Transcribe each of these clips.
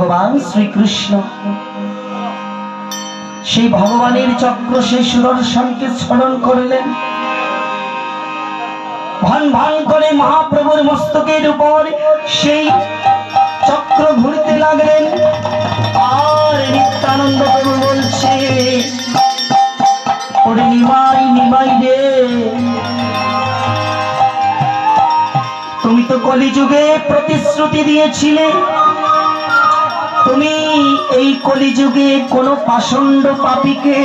ভগবান শ্রীকৃষ্ণ সেই ভগবানের চক্র সেই সুদর্শনকে স্মরণ করলেন। ভান ভান করে মহাপ্রভুর মস্তকের উপর সেই চক্র ঘুরতে লাগলেন। আর নিত্যানন্দ প্রভু বলছে, ওরে নিমাই নিমাই রে, তুমি তো কলিযুগে প্রতিশ্রুতি দিয়েছিলে তুমি এই কলিযুগে কোন পাষণ্ড পাপীকে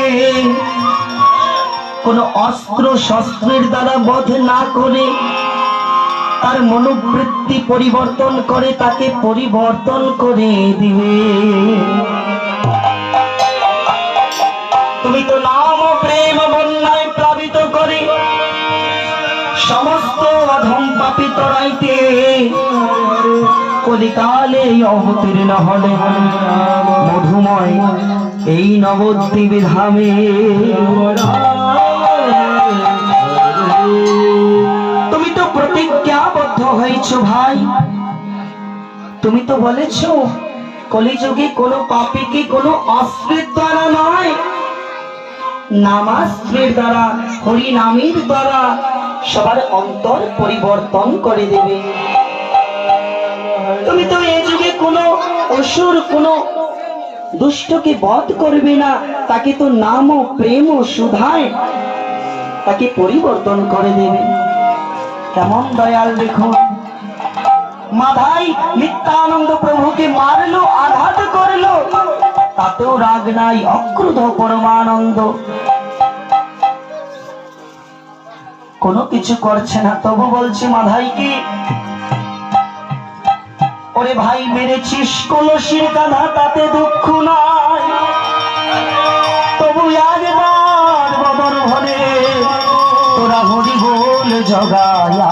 কোন অস্ত্র শস্ত্রের দ্বারা বধ না করে তার মনোবৃত্তি পরিবর্তন করে তাকে পরিবর্তন করে দিবে। তুমি তো নাম ও প্রেম বন্যায় প্লাবিত করে সমস্ত অধম পাপী তরাইতে কলিকালে অবতীর্ণ হলে মধুময় এই নবদ্বীপ ধামে। তুমি তো প্রতিজ্ঞাবদ্ধ হয়েছ ভাই, তুমি তো বলেছ কলিযুগে কোনো পাপীকে কোনো অস্ত্রের দ্বারা নয়, নামাস্ত্রের দ্বারা হরি নামের দ্বারা সবার অন্তর পরিবর্তন করে দেবে। তুমি তো এই যুগে কোনো অসুর কোনো দুষ্টকে বধ করবে না, তাকে তো নাম ও প্রেম ও সুধায় তাকে পরিবর্তন করে দেবে। কেমন দয়াল দেখুন, মাধাই নিত্যানন্দ প্রভুকে মারলো, আঘাত করলো, তাতেও রাগ নাই, অক্রুধ পরমানন্দ, কোনো কিছু করছে না। তবু বলছে মাধাইকে, ওরে ভাই মেরেছিস কলসির কাঁধা, তাতে দুঃখ নাই, তবু একবার বদর ভরে তোরা হরি বল জগায়া